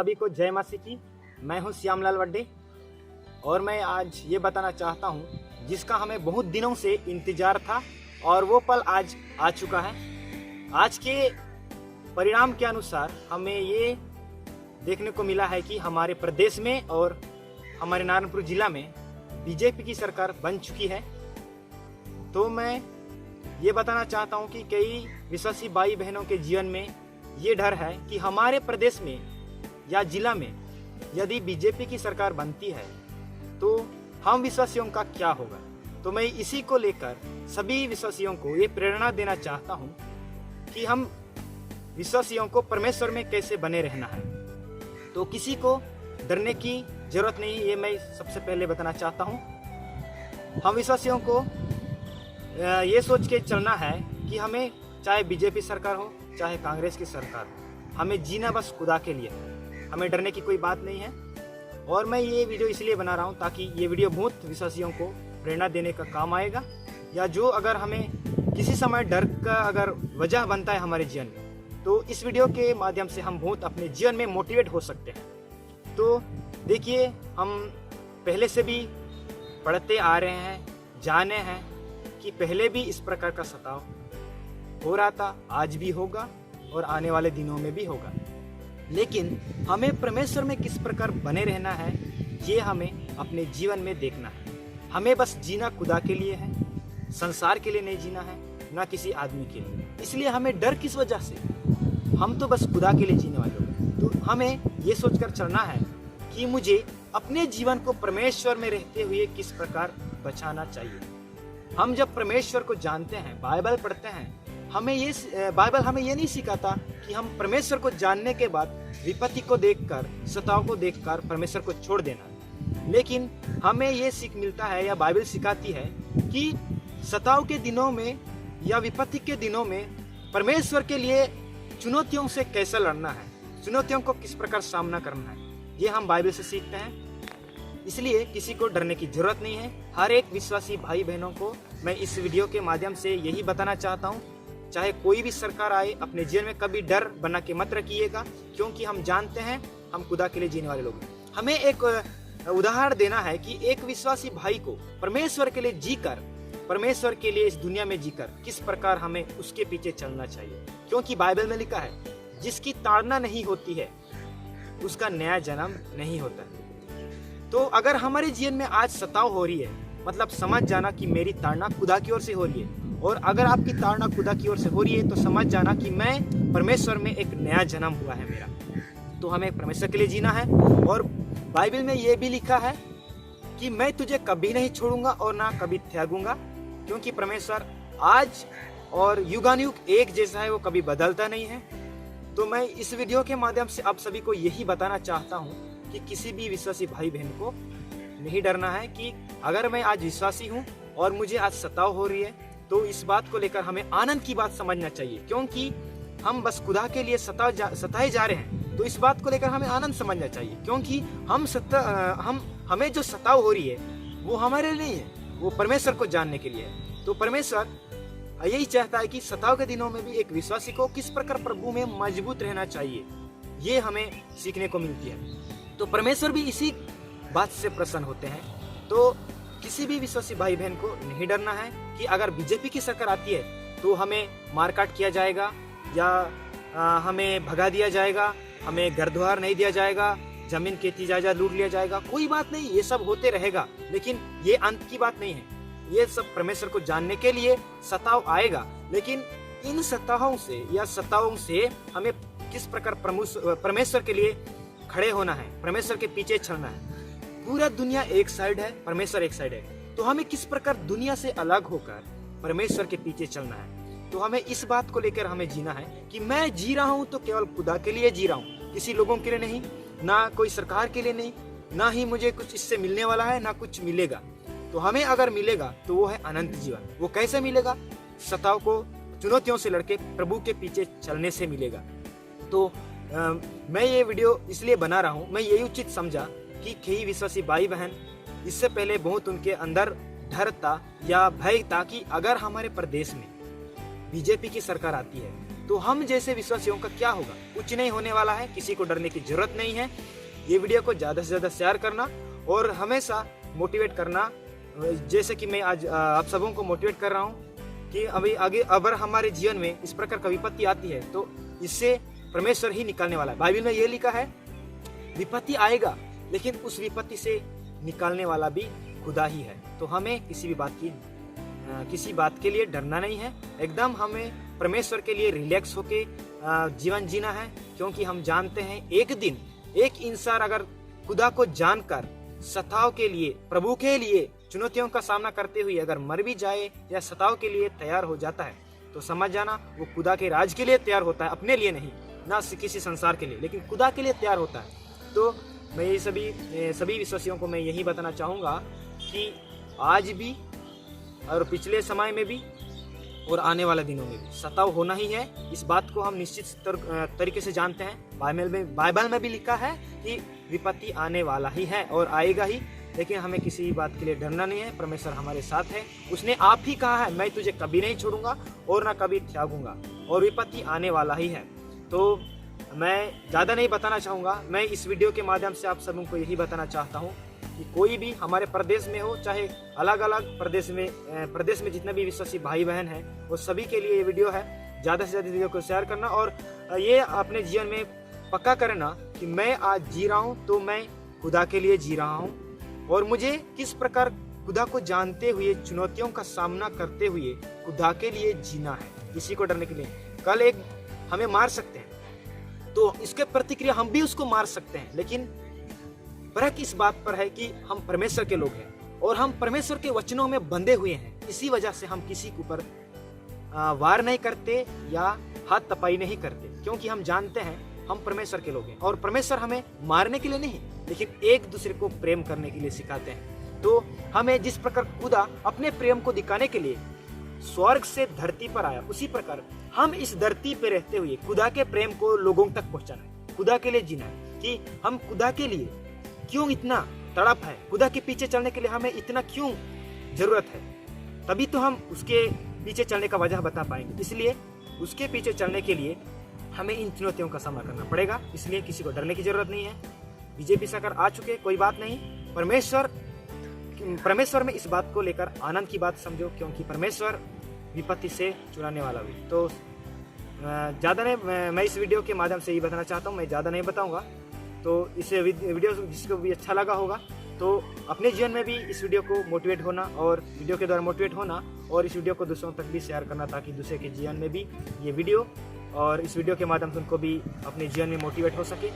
सभी को जय मासी की। मैं हूं श्यामलाल वड्डे और मैं आज ये बताना चाहता हूं जिसका हमें बहुत दिनों से इंतजार था और वो पल आज आ चुका है। आज के परिणाम के अनुसार हमें ये देखने को मिला है कि हमारे प्रदेश में और हमारे नारायणपुर जिला में बीजेपी की सरकार बन चुकी है। तो मैं ये बताना चाहता हूं कि कई विश्वासी भाई बहनों के जीवन में ये डर है कि हमारे प्रदेश में या जिला में यदि बीजेपी की सरकार बनती है तो हम विश्वासियों का क्या होगा। तो मैं इसी को लेकर सभी विश्वासियों को ये प्रेरणा देना चाहता हूं कि हम विश्वासियों को परमेश्वर में कैसे बने रहना है। तो किसी को डरने की जरूरत नहीं, ये मैं सबसे पहले बताना चाहता हूं। हम विश्वासियों को ये सोच के चलना है कि हमें चाहे बीजेपी सरकार हो चाहे कांग्रेस की सरकार हो, हमें जीना बस खुदा के लिए, हमें डरने की कोई बात नहीं है। और मैं ये वीडियो इसलिए बना रहा हूँ ताकि ये वीडियो बहुत विश्वासियों को प्रेरणा देने का काम आएगा, या जो अगर हमें किसी समय डर का अगर वजह बनता है हमारे जीवन में, तो इस वीडियो के माध्यम से हम बहुत अपने जीवन में मोटिवेट हो सकते हैं। तो देखिए, हम पहले से भी पढ़ते आ रहे हैं, जाने हैं कि पहले भी इस प्रकार का सताव हो रहा था, आज भी होगा और आने वाले दिनों में भी होगा। लेकिन हमें परमेश्वर में किस प्रकार बने रहना है, ये हमें अपने जीवन में देखना है। हमें बस जीना खुदा के लिए है, संसार के लिए नहीं जीना है, ना किसी आदमी के लिए। इसलिए हमें डर किस वजह से, हम तो बस खुदा के लिए जीने वाले लोग। तो हमें ये सोचकर चलना है कि मुझे अपने जीवन को परमेश्वर में रहते हुए किस प्रकार बचाना चाहिए। हम जब परमेश्वर को जानते हैं, बाइबल पढ़ते हैं, बाइबल हमें ये नहीं सिखाता कि हम परमेश्वर को जानने के बाद विपत्ति को देखकर, सताव को देखकर परमेश्वर को छोड़ देना। लेकिन हमें ये सीख मिलता है या बाइबल सिखाती है कि सताव के दिनों में या विपत्ति के दिनों में परमेश्वर के लिए चुनौतियों से कैसे लड़ना है, चुनौतियों को किस प्रकार सामना करना है, ये हम बाइबल से सीखते हैं। इसलिए किसी को डरने की जरूरत नहीं है। हर एक विश्वासी भाई बहनों को मैं इस वीडियो के माध्यम से यही बताना चाहता हूँ, चाहे कोई भी सरकार आए, अपने जीवन में कभी डर बना के मत रखिएगा, क्योंकि हम जानते हैं हम खुदा के लिए जीने वाले लोग हैं। हमें एक उदाहरण देना है कि एक विश्वासी भाई को परमेश्वर के लिए जीकर, परमेश्वर के लिए इस दुनिया में जीकर किस प्रकार हमें उसके पीछे चलना चाहिए। क्योंकि बाइबल में लिखा है, जिसकी ताड़ना नहीं होती है उसका नया जन्म नहीं होता। तो अगर हमारे जीवन में आज सताव हो रही है, मतलब समझ जाना कि मेरी ताड़ना खुदा की ओर से हो रही है। और अगर आपकी ताड़ना खुदा की ओर से हो रही है तो समझ जाना कि मैं परमेश्वर में एक नया जन्म हुआ है मेरा। तो हमें परमेश्वर के लिए जीना है। और बाइबल में ये भी लिखा है कि मैं तुझे कभी नहीं छोड़ूंगा और ना कभी त्यागूंगा, क्योंकि परमेश्वर आज और युगानुयुग एक जैसा है, वो कभी बदलता नहीं है। तो मैं इस वीडियो के माध्यम से आप सभी को यही बताना चाहता हूँ कि किसी भी विश्वासी भाई बहन को नहीं डरना है कि अगर मैं आज विश्वासी हूँ और मुझे आज सताव हो रही है, तो इस बात को लेकर हमें आनंद की बात समझना चाहिए। क्योंकि हम बस खुदा के लिए सताए जा रहे हैं, तो इस बात को लेकर हमें आनंद समझना चाहिए। क्योंकि हमें जो सताव हो रही है वो हमारे लिए है, वो परमेश्वर को जानने के लिए है। तो परमेश्वर यही चाहता है कि सताव के दिनों में भी एक विश्वासी को किस प्रकार प्रभु में मजबूत रहना चाहिए, ये हमें सीखने को मिलती है। तो परमेश्वर भी इसी बात से प्रसन्न होते हैं। तो किसी भी विश्वासी भाई बहन को नहीं डरना है कि अगर बीजेपी की सरकार आती है तो हमें मारकाट किया जाएगा, या हमें भगा दिया जाएगा, हमें घर द्वार नहीं दिया जाएगा, जमीन खेती जायदाद लूट लिया जाएगा। कोई बात नहीं, ये सब होते रहेगा, लेकिन ये अंत की बात नहीं है। ये सब परमेश्वर को जानने के लिए सताव आएगा, लेकिन इन सतावों से या सतावों से हमें किस प्रकार परमेश्वर के लिए खड़े होना है, परमेश्वर के पीछे चलना है। पूरा दुनिया एक साइड है, परमेश्वर एक साइड है। तो हमें किस प्रकार दुनिया से अलग होकर परमेश्वर के पीछे चलना है। तो हमें इस बात को लेकर हमें जीना है कि मैं जी रहा हूँ तो केवल खुदा के लिए जी रहा हूँ, किसी लोगों के लिए नहीं, ना कोई सरकार के लिए नहीं, ना ही मुझे कुछ इससे मिलने वाला है, ना कुछ मिलेगा। तो हमें अगर मिलेगा तो वो है अनंत जीवन। वो कैसे मिलेगा? सताव को, चुनौतियों से लड़के प्रभु के पीछे चलने से मिलेगा। तो मैं ये वीडियो इसलिए बना रहा हूँ, मैं यही उचित समझा कि कई विश्वासी भाई बहन इससे पहले बहुत उनके अंदर डर था या भय था कि अगर हमारे प्रदेश में बीजेपी की सरकार आती है तो हम जैसे विश्वासियों का क्या होगा? कुछ नहीं होने वाला है, किसी को डरने की जरूरत नहीं है। ये वीडियो को ज़्यादा से ज़्यादा शेयर करना और हमेशा मोटिवेट करना, जैसे कि मैं आज आप सबों को मोटिवेट कर रहा हूँ कि अभी आगे अगर हमारे जीवन में इस प्रकार का विपत्ति आती है तो इससे परमेश्वर ही निकालने वाला है। बाइबल में ये लिखा है विपत्ति आएगा, लेकिन उस विपत्ति से निकालने वाला भी खुदा ही है। तो हमें किसी बात के लिए डरना नहीं है, एकदम हमें परमेश्वर के लिए रिलैक्स होके जीवन जीना है, क्योंकि हम जानते हैं एक दिन एक इंसान अगर खुदा को जानकर सताव के लिए, प्रभु के लिए चुनौतियों का सामना करते हुए अगर मर भी जाए या सताव के लिए तैयार हो जाता है तो समझ जाना वो खुदा के राज के लिए तैयार होता है, अपने लिए नहीं, ना किसी संसार के लिए, लेकिन खुदा के लिए तैयार होता है। तो मैं ये सभी विश्वासियों को मैं यही बताना चाहूँगा कि आज भी और पिछले समय में भी और आने वाले दिनों में भी सताव होना ही है। इस बात को हम निश्चित तरीके से जानते हैं। बाइबल में भी लिखा है कि विपत्ति आने वाला ही है और आएगा ही, लेकिन हमें किसी बात के लिए डरना नहीं है। परमेश्वर हमारे साथ है, उसने आप ही कहा है मैं तुझे कभी नहीं छोड़ूंगा और ना कभी त्यागूंगा, और विपत्ति आने वाला ही है। तो मैं ज़्यादा नहीं बताना चाहूँगा, मैं इस वीडियो के माध्यम से आप सबों को यही बताना चाहता हूँ कि कोई भी हमारे प्रदेश में हो, चाहे अलग अलग प्रदेश में जितने भी विश्वासी भाई बहन हैं, वो सभी के लिए ये वीडियो है। ज़्यादा से ज़्यादा वीडियो को शेयर करना और ये अपने जीवन में पक्का करना कि मैं आज जी रहा हूँ तो मैं खुदा के लिए जी रहा हूँ, और मुझे किस प्रकार खुदा को जानते हुए चुनौतियों का सामना करते हुए खुदा के लिए जीना है, किसी को डरने के लिए। कल एक हमें मार सकते हैं तो इसके प्रतिक्रिया हम भी उसको मार सकते हैं, लेकिन फर्क इस बात पर है कि हम परमेश्वर के लोग हैं और हम परमेश्वर के वचनों में बंधे हुए हैं। इसी वजह से हम किसी के ऊपर वार नहीं करते या हाथ तपाई नहीं करते, क्योंकि हम जानते हैं हम परमेश्वर के लोग हैं और परमेश्वर हमें मारने के लिए नहीं, लेकिन एक दूसरे को प्रेम करने के लिए सिखाते हैं। तो हमें जिस प्रकार खुदा अपने प्रेम को दिखाने के लिए स्वर्ग से धरती पर आया, उसी प्रकार हम इस धरती पर रहते हुए खुदा के प्रेम को लोगों तक पहुंचाना है, खुदा के लिए जीना है कि हम खुदा के लिए क्यों इतना तड़प है, खुदा के पीछे चलने के लिए हमें इतना क्यों जरूरत है, तभी तो हम उसके पीछे चलने का वजह बता पाएंगे। इसलिए उसके पीछे चलने के लिए हमें इन चुनौतियों का सामना करना पड़ेगा, इसलिए किसी को डरने की जरूरत नहीं है। बीजेपी सरकार आ चुके, कोई बात नहीं, परमेश्वर में इस बात को लेकर आनंद की बात समझो, क्योंकि परमेश्वर विपत्ति से चुराने वाला भी। तो ज़्यादा नहीं, मैं इस वीडियो के माध्यम से ये बताना चाहता हूँ, मैं ज़्यादा नहीं बताऊँगा। तो इस वीडियो जिसको भी अच्छा लगा होगा तो अपने जीवन में भी इस वीडियो को मोटिवेट होना और वीडियो के द्वारा मोटिवेट होना और इस वीडियो को दूसरों तक भी शेयर करना, ताकि दूसरे के जीवन में भी ये वीडियो और इस वीडियो के माध्यम से उनको भी अपने जीवन में मोटिवेट हो सके।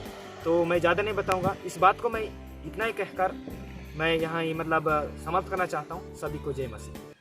तो मैं ज़्यादा नहीं बताऊंगा, इस बात को मैं इतना ही कहकर मैं यहाँ समाप्त करना चाहता हूँ। सभी को जय मसीह।